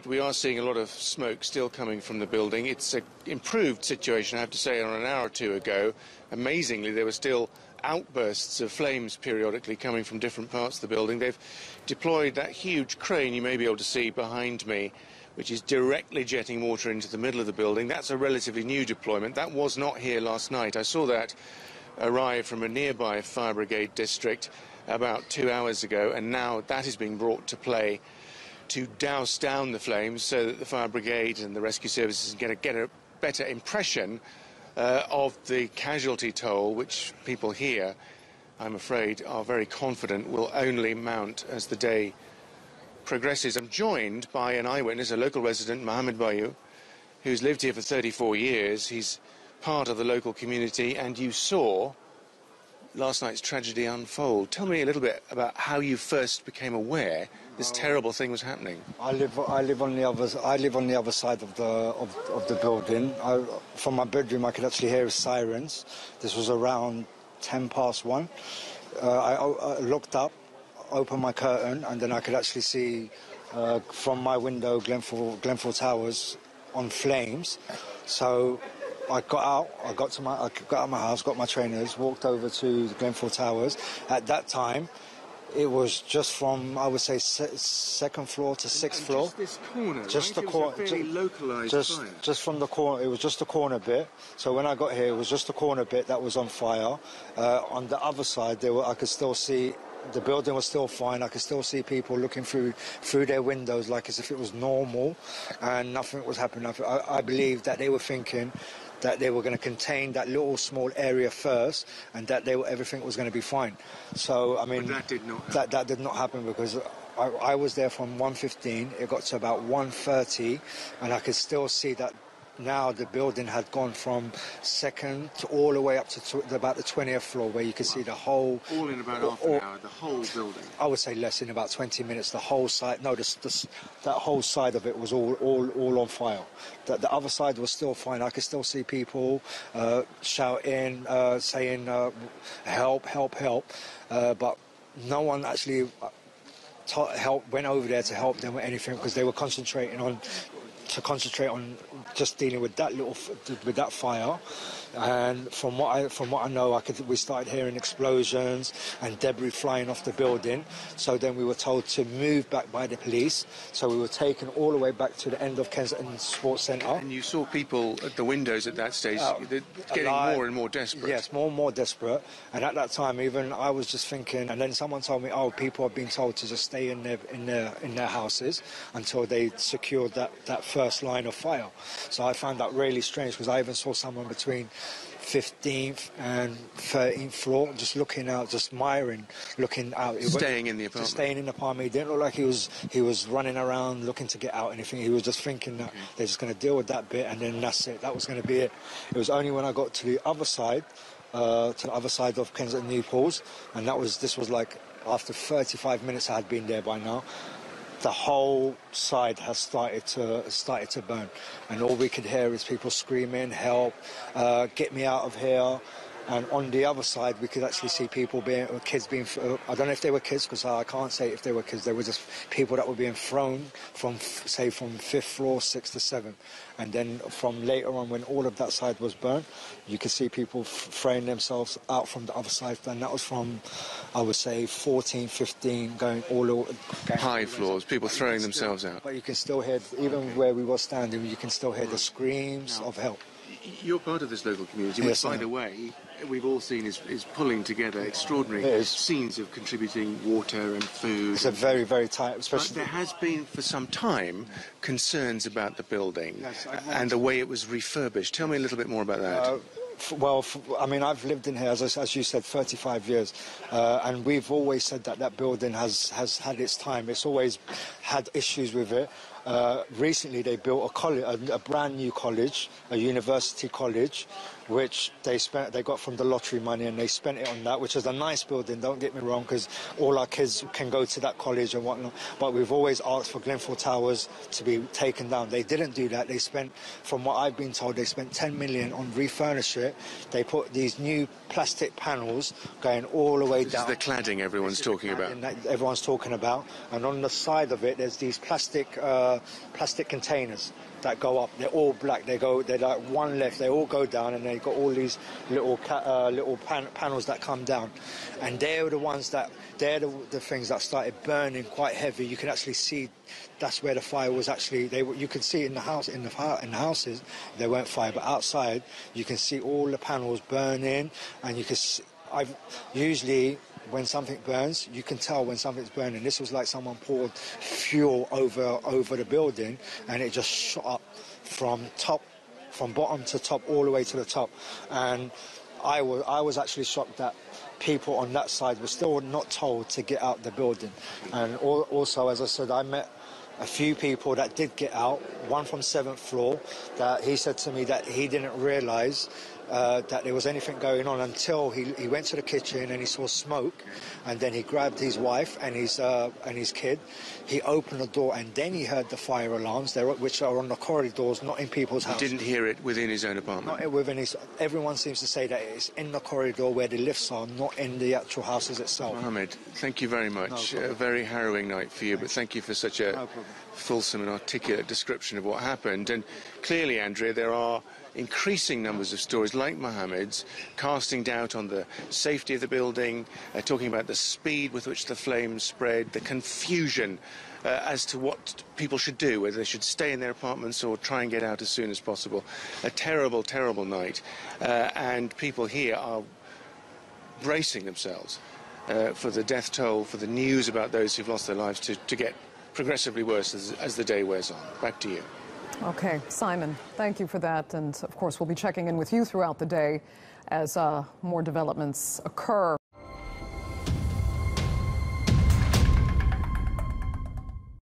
We are seeing a lot of smoke still coming from the building. It's an improved situation, I have to say, on an hour or two ago. Amazingly, there were still outbursts of flames periodically coming from different parts of the building. They've deployed that huge crane you may be able to see behind me, which is directly jetting water into the middle of the building. That's a relatively new deployment. That was not here last night. I saw that arrive from a nearby fire brigade district about 2 hours ago, and now that is being brought to play to douse down the flames so that the fire brigade and the rescue services can get a better impression of the casualty toll, which people here, I'm afraid, are very confident will only mount as the day progresses. I'm joined by an eyewitness, a local resident, Mohammed Bayu, who's lived here for 34 years. He's part of the local community, and you saw last night's tragedy unfold. Tell me a little bit about how you first became aware this terrible thing was happening. I live on the other side of the building. From my bedroom, I could actually hear sirens. This was around 1:10. I looked up, opened my curtain, and then I could actually see from my window Glenford Towers on flames. So I got out. I got out of my house, got my trainers, walked over to the Glenford Towers. At that time, it was just from, I would say, second floor to sixth floor. Just this corner, just right? the corner, very localised fire. Just from the corner. It was just the corner bit. So when I got here, it was just the corner bit that was on fire. On the other side, I could still see. The building was still fine. I could still see people looking through their windows like as if it was normal, and nothing was happening. I believe that they were thinking that they were going to contain that little small area first, and that everything was going to be fine. So I mean, but that did not happen. That did not happen because I was there from 1:15. It got to about 1:30, and I could still see that. Now the building had gone from second to all the way up to about the 20th floor, where you could see the whole... All in about half an hour, the whole building? I would say less, in about 20 minutes. The whole side... No, that whole side of it was all on fire. The other side was still fine. I could still see people shouting, saying, help, help, help. But no one actually went over there to help them with anything, because they were concentrating on just dealing with that fire. And from what I know, we started hearing explosions and debris flying off the building. So then we were told to move back by the police. So we were taken all the way back to the end of Kensington Sports Centre. And you saw people at the windows at that stage getting more and more desperate. Yes, more and more desperate. And at that time, even I was just thinking. And then someone told me, "Oh, people have been told to just stay in their houses until they secured that first line of fire." So I found that really strange, because I even saw someone between 15th and 13th floor just looking out, just miring, looking out. Staying in the apartment? Just staying in the apartment. He didn't look like he was running around looking to get out anything. He was just thinking that they're just going to deal with that bit, and then that's it. That was going to be it. It was only when I got to the other side of Kensington New Pauls, and this was like after 35 minutes I had been there by now. The whole side has started to burn, and all we could hear is people screaming, "Help! Get me out of here!" And on the other side, we could actually see kids being. I don't know if they were kids, because I can't say if they were kids. They were just people that were being thrown from 5th floor, 6th to 7th, and then from later on, when all of that side was burnt, you could see people throwing themselves out from the other side. And that was from, I would say, 14, 15, going all the way. High floors, people throwing themselves out. But you can still hear, even where we were standing, you can still hear the screams of help. You're part of this local community, which, by the way, we've all seen is pulling together extraordinary scenes of contributing water and food. It's a very, very tight... But there has been, for some time, concerns about the building and the way it was refurbished. Tell me a little bit more about that. I mean, I've lived in here, as you said, 35 years, and we've always said that building has had its time. It's always had issues with it. Recently, they built a brand new college, a university college, which they got from the lottery money, and they spent it on that, which is a nice building, don't get me wrong, because all our kids can go to that college and whatnot. But we've always asked for Glenford Towers to be taken down. They didn't do that. They spent, from what I've been told, they spent 10 million on refurnish it. They put these new plastic panels going all the way down. This is the cladding everyone's talking about. Everyone's talking about. And on the side of it, there's these plastic plastic containers that go up. They're all black. They're like one left. They all go down, and they've got all these little panels that come down, and they're the ones that the things that started burning quite heavy. You can actually see that's where the fire was actually. You can see in the houses there weren't fire, but outside you can see all the panels burning, and you can. Usually when something burns, you can tell when something's burning. This was like someone poured fuel over the building, and it just shot up from bottom to top, all the way to the top. And I was actually shocked that people on that side were still not told to get out the building. And also, as I said, I met a few people that did get out, one from 7th floor, that he said to me that he didn't realise that there was anything going on until he went to the kitchen and he saw smoke, and then he grabbed his wife and his kid. He opened the door, and then he heard the fire alarms, which are on the corridors, not in people's houses. He didn't hear it within his own apartment? Not within his... Everyone seems to say that it's in the corridor where the lifts are, not in the actual houses itself. Mohammed, thank you very much. A very harrowing night for you, but thank you for such a fulsome and articulate description of what happened. And clearly, Andrea, there are increasing numbers of stories like Mohammed's casting doubt on the safety of the building, talking about the speed with which the flames spread, the confusion as to what people should do, whether they should stay in their apartments or try and get out as soon as possible. A terrible, terrible night. And people here are bracing themselves for the death toll, for the news about those who've lost their lives to get progressively worse as the day wears on. Back to you. Okay, Simon, thank you for that. And of course, we'll be checking in with you throughout the day as more developments occur.